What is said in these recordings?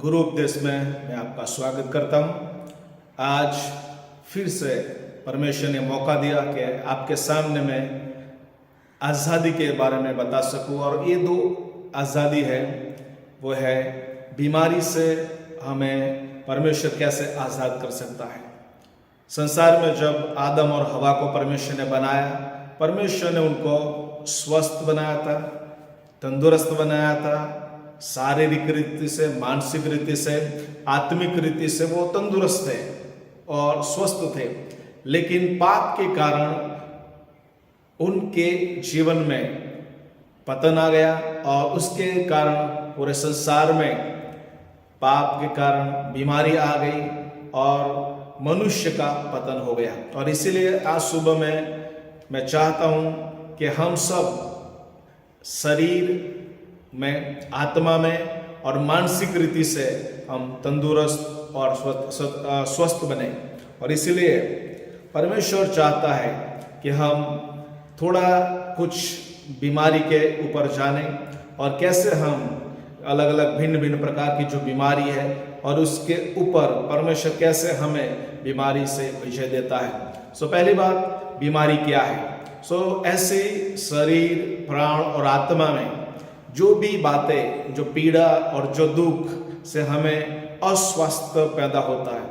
गुरु उपदेश में मैं आपका स्वागत करता हूँ। आज फिर से परमेश्वर ने मौका दिया कि आपके सामने मैं आज़ादी के बारे में बता सकूँ, और ये दो आज़ादी है, वो है बीमारी से हमें परमेश्वर कैसे आज़ाद कर सकता है। संसार में जब आदम और हवा को परमेश्वर ने बनाया, परमेश्वर ने उनको स्वस्थ बनाया था, तंदुरुस्त बनाया था। शारीरिक रीति से, मानसिक रीति से, आत्मिक रीति से वो तंदुरुस्त थे और स्वस्थ थे। लेकिन पाप के कारण उनके जीवन में पतन आ गया, और उसके कारण पूरे संसार में पाप के कारण बीमारी आ गई और मनुष्य का पतन हो गया। और इसीलिए आज सुबह में मैं चाहता हूँ कि हम सब शरीर में, आत्मा में और मानसिक रीति से हम तंदुरुस्त और स्वस्थ बने। और इसीलिए परमेश्वर चाहता है कि हम थोड़ा कुछ बीमारी के ऊपर जाने, और कैसे हम अलग अलग भिन्न भिन्न प्रकार की जो बीमारी है और उसके ऊपर परमेश्वर कैसे हमें बीमारी से विजय देता है। पहली बात, बीमारी क्या है। ऐसे शरीर, प्राण और आत्मा में जो भी बातें, जो पीड़ा और जो दुख से हमें अस्वस्थ पैदा होता है,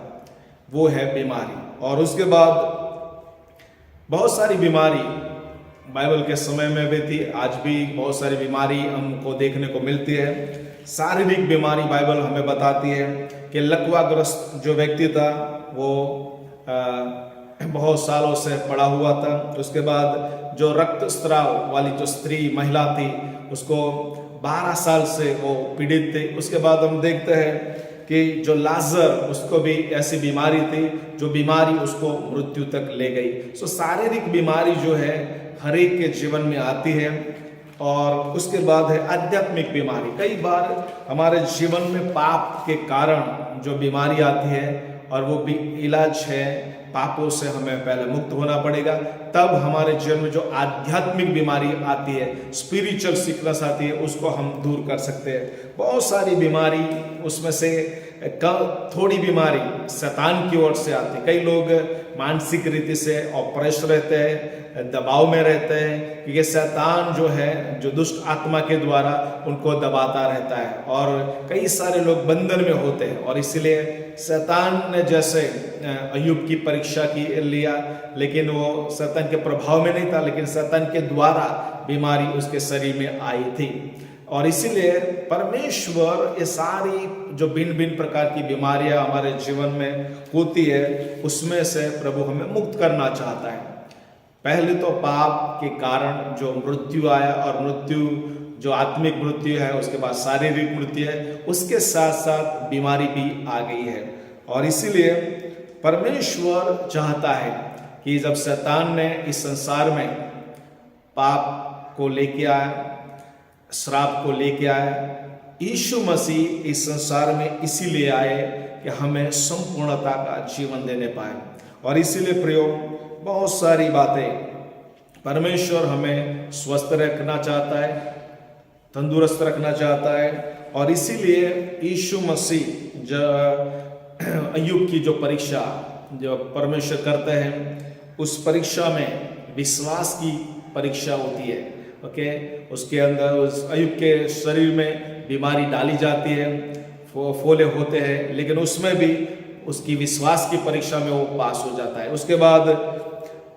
वो है बीमारी। और उसके बाद बहुत सारी बीमारी बाइबल के समय में भी थी, आज भी बहुत सारी बीमारी हमको देखने को मिलती है। शारीरिक बीमारी बाइबल हमें बताती है कि लकवाग्रस्त जो व्यक्ति था वो बहुत सालों से पड़ा हुआ था। उसके बाद जो रक्तस्राव वाली जो स्त्री, महिला थी, उसको 12 साल से वो पीड़ित थी। उसके बाद हम देखते हैं कि जो लाजर, उसको भी ऐसी बीमारी थी जो बीमारी उसको मृत्यु तक ले गई। शारीरिक बीमारी जो है हर एक के जीवन में आती है। और उसके बाद है आध्यात्मिक बीमारी। कई बार हमारे जीवन में पाप के कारण जो बीमारी आती है, और वो भी इलाज है, पापों से हमें पहले मुक्त होना पड़ेगा, तब हमारे जीवन में जो आध्यात्मिक बीमारी आती है, स्पिरिचुअल सिकनेस आती है, उसको हम दूर कर सकते हैं। बहुत सारी बीमारी, उसमें से थोड़ी बीमारी शैतान की ओर से आती है। कई लोग मानसिक रीति से ऑप्रेस रहते हैं, दबाव में रहते हैं, क्योंकि शैतान जो है, जो दुष्ट आत्मा के द्वारा उनको दबाता रहता है, और कई सारे लोग बंधन में होते हैं। और इसलिए शैतान ने जैसे अय्यूब की परीक्षा की लिया, लेकिन वो शैतान के प्रभाव में नहीं था, लेकिन शैतान के द्वारा बीमारी उसके शरीर में आई थी। और इसीलिए परमेश्वर ये सारी जो भिन्न भिन्न प्रकार की बीमारियां हमारे जीवन में होती है, उसमें से प्रभु हमें मुक्त करना चाहता है। पहले तो पाप के कारण जो मृत्यु आया, और मृत्यु जो आत्मिक मृत्यु है, उसके बाद शारीरिक मृत्यु है, उसके साथ साथ बीमारी भी आ गई है। और इसीलिए परमेश्वर चाहता है कि जब शैतान ने इस संसार में पाप को लेके आया, श्राप को लेके आया, यीशु मसीह इस संसार में इसीलिए आए कि हमें संपूर्णता का जीवन देने पाए। और इसीलिए प्रियो, बहुत सारी बातें परमेश्वर हमें स्वस्थ रखना चाहता है, तंदुरुस्त रखना चाहता है। और इसीलिए यीशु मसीह जो अय्यूब की जो परीक्षा जो परमेश्वर करते हैं, उस परीक्षा में विश्वास की परीक्षा होती है। उसके अंदर उस अय्यूब के शरीर में बीमारी डाली जाती है, फोले होते हैं, लेकिन उसमें भी उसकी विश्वास की परीक्षा में वो पास हो जाता है। उसके बाद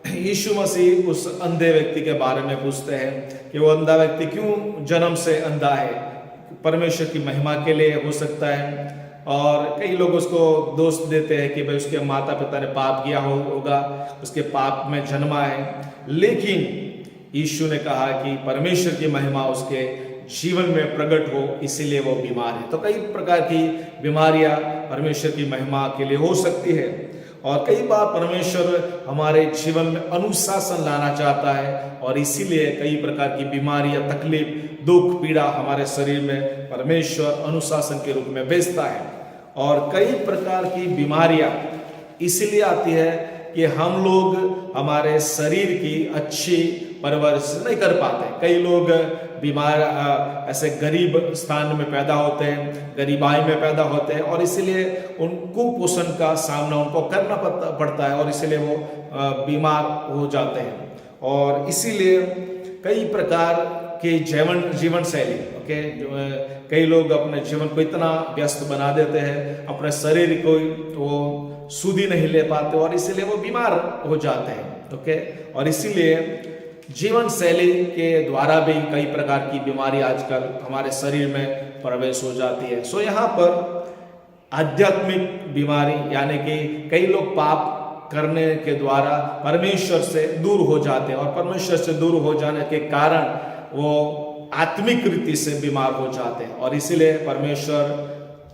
यीशु मसीह उस अंधे व्यक्ति के बारे में पूछते हैं कि वो अंधा व्यक्ति क्यों जन्म से अंधा है। परमेश्वर की महिमा के लिए हो सकता है। और कई लोग उसको दोष देते हैं कि भाई उसके माता पिता ने पाप किया होगा, उसके पाप में जन्मा है। लेकिन यीशु ने कहा कि परमेश्वर की महिमा उसके जीवन में प्रकट हो, इसीलिए वो बीमार है। तो कई प्रकार की बीमारियां परमेश्वर की महिमा के लिए हो सकती है। और कई बार परमेश्वर हमारे जीवन में अनुशासन लाना चाहता है, और इसीलिए कई प्रकार की बीमारियां, तकलीफ, दुख, पीड़ा हमारे शरीर में परमेश्वर अनुशासन के रूप में भेजता है। और कई प्रकार की बीमारियां इसलिए आती है कि हम लोग हमारे शरीर की अच्छी परवरिश नहीं कर पाते। कई लोग बीमार ऐसे गरीब स्थान में पैदा होते हैं, गरीबाई में पैदा होते हैं और इसीलिए उन कुपोषण का सामना उनको करना पड़ता है और इसीलिए वो बीमार हो जाते हैं। और इसीलिए कई प्रकार के जीवन शैली कई लोग अपने जीवन को इतना व्यस्त बना देते हैं, अपने शरीर को वो सुधि नहीं ले पाते और इसीलिए वो बीमार हो जाते हैं। और इसीलिए जीवन शैली के द्वारा भी कई प्रकार की बीमारी आजकल हमारे शरीर में प्रवेश हो जाती है। सो यहाँ पर आध्यात्मिक बीमारी यानी कि कई लोग पाप करने के द्वारा परमेश्वर से दूर हो जाते हैं और परमेश्वर से दूर हो जाने के कारण वो आत्मिक रीति से बीमार हो जाते हैं। और इसीलिए परमेश्वर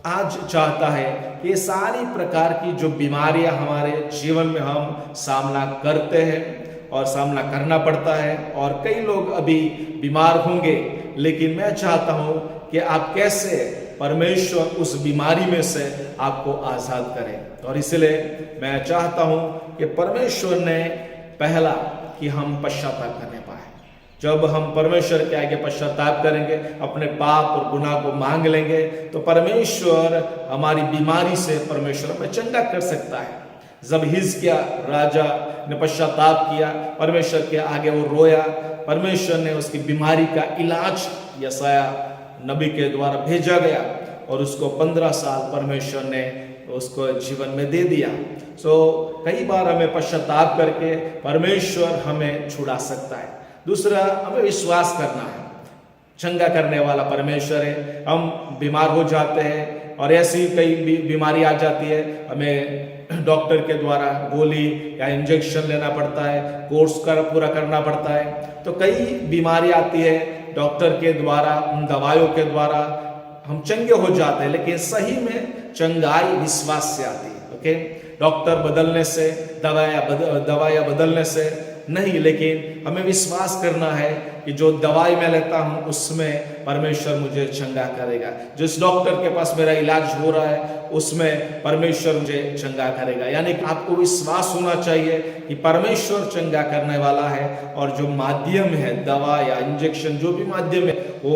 आज चाहता है कि ये सारी प्रकार की जो बीमारियां हमारे जीवन में हम सामना करते हैं और सामना करना पड़ता है और कई लोग अभी बीमार होंगे, लेकिन मैं चाहता हूं कि आप कैसे परमेश्वर उस बीमारी में से आपको आजाद करें। और इसलिए मैं चाहता हूं कि परमेश्वर ने पहला कि हम पश्चाताप करने पाए। जब हम परमेश्वर के आगे पश्चाताप करेंगे, अपने पाप और गुनाह को मांग लेंगे, तो परमेश्वर हमारी बीमारी से परमेश्वर हमें चंगा कर सकता है। जब हिजकिय्याह राजा ने पश्चाताप किया, परमेश्वर के आगे वो रोया, परमेश्वर ने उसकी बीमारी का इलाज यशायाह नबी के द्वारा भेजा गया और उसको 15 साल परमेश्वर ने उसको जीवन में दे दिया। कई बार हमें पश्चाताप करके परमेश्वर हमें छुड़ा सकता है। दूसरा, हमें विश्वास करना है, चंगा करने वाला परमेश्वर है। हम बीमार हो जाते हैं और ऐसी कई बीमारी आ जाती है, हमें डॉक्टर के द्वारा गोली या इंजेक्शन लेना पड़ता है, कोर्स पूरा करना पड़ता है। तो कई बीमारी आती है, डॉक्टर के द्वारा, उन दवाइयों के द्वारा हम चंगे हो जाते हैं, लेकिन सही में चंगाई विश्वास से आती है। डॉक्टर बदलने से, दवाइयाँ बदलने से नहीं, लेकिन हमें विश्वास करना है कि जो दवाई मैं लेता हूं उसमें परमेश्वर मुझे चंगा करेगा। जिस डॉक्टर के पास मेरा इलाज हो रहा है उसमें परमेश्वर मुझे चंगा करेगा। यानी कि आपको विश्वास होना चाहिए कि परमेश्वर चंगा करने वाला है और जो माध्यम है, दवा या इंजेक्शन, जो भी माध्यम है, वो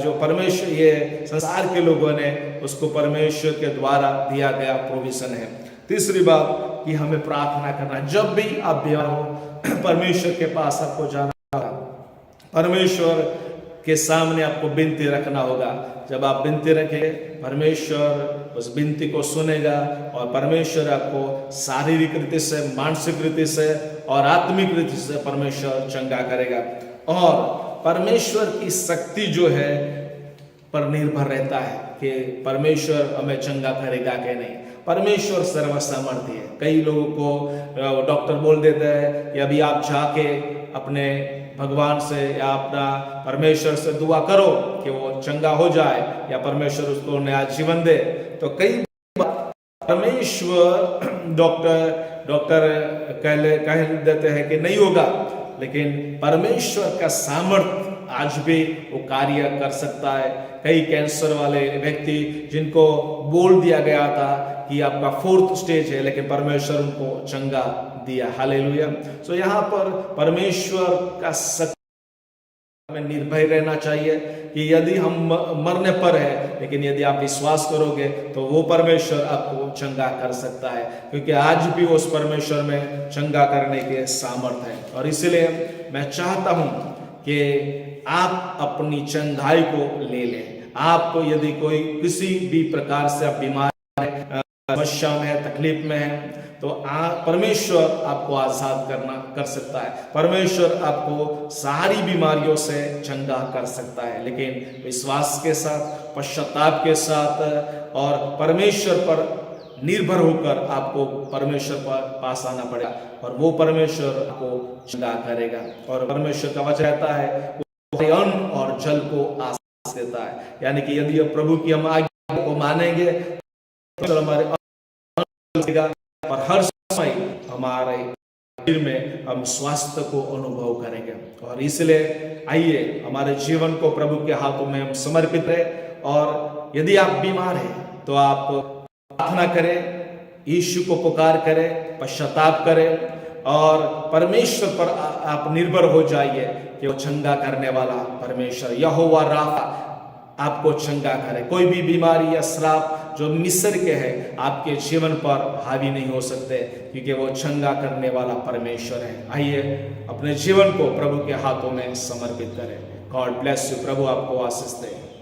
जो परमेश्वर, ये संसार के लोगों ने उसको परमेश्वर के द्वारा दिया गया प्रोविजन है। तीसरी बात कि हमें प्रार्थना करना। जब भी आप बीमार हो, परमेश्वर के पास आपको जाना होगा, परमेश्वर के सामने आपको विनती रखना होगा। जब आप विनती रखें, परमेश्वर उस विनती को सुनेगा और परमेश्वर आपको शारीरिक रीति से, मानसिक रीति से और आत्मिक रीति से परमेश्वर चंगा करेगा। और परमेश्वर की शक्ति जो है पर निर्भर रहता है कि परमेश्वर हमें चंगा करेगा कि नहीं। परमेश्वर सर्वसामर्थ्य है। कई लोगों को डॉक्टर बोल देते हैं कि अभी आप जाके अपने भगवान से या अपना परमेश्वर से दुआ करो कि वो चंगा हो जाए या परमेश्वर उसको नया जीवन दे। तो कई बार परमेश्वर डॉक्टर कह देते हैं कि नहीं होगा, लेकिन परमेश्वर का सामर्थ्य आज भी वो कार्य कर सकता है। कई कैंसर वाले व्यक्ति जिनको बोल दिया गया था कि आपका 4th स्टेज है, लेकिन परमेश्वर उनको चंगा दिया। हालेलुया। यहाँ पर परमेश्वर का सत्य हमें निर्भय रहना चाहिए कि यदि हम मरने पर है, लेकिन यदि आप विश्वास करोगे तो वो परमेश्वर आपको चंगा कर सकता है, क्योंकि आज भी उस परमेश्वर में चंगा करने के सामर्थ्य है। और इसलिए मैं चाहता हूं कि आप अपनी चंगाई को ले लें। आप यदि कोई किसी भी प्रकार से आप बीमार समस्या में है, तकलीफ में है, तो परमेश्वर आपको आजाद कर सकता है। परमेश्वर आपको सारी बीमारियों से चंगा कर सकता है, लेकिन विश्वास के साथ, पश्चाताप के साथ और परमेश्वर पर निर्भर होकर आपको परमेश्वर पर पास आना पड़ेगा और वो परमेश्वर आपको चंगा करेगा। और परमेश्वर का वचन कहता है वो अन्न और जल को आशीष देता है। यानी कि यदि प्रभु की हम आज्ञा को मानेंगे तो हमारे और हर समय हमारे शरीर में हम स्वास्थ्य को अनुभव करेंगे। और इसलिए आइए हमारे जीवन को प्रभु के हाथों में हम समर्पित करें। और यदि आप बीमार हैं तो आप प्रार्थना करें, यीशु को पुकार करें, पश्चाताप करें, और परमेश्वर आपको चंगा करेगा। और इसलिए आइए हमारे जीवन को प्रभु के हाथों में हम समर्पित रहे। और यदि आप बीमार हैं तो आप प्रार्थना करें, यीशु को पुकार करें, पश्चाताप करें, और परमेश्वर और परमेश्वर पर आप निर्भर हो जाइए कि वो चंगा करने वाला परमेश्वर यहोवा राफा आपको चंगा करे। कोई भी बीमारी या श्राप जो मिस्र के है आपके जीवन पर हावी नहीं हो सकते, क्योंकि वो चंगा करने वाला परमेश्वर है। आइए अपने जीवन को प्रभु के हाथों में समर्पित करें। God bless you. प्रभु आपको आशीष दे।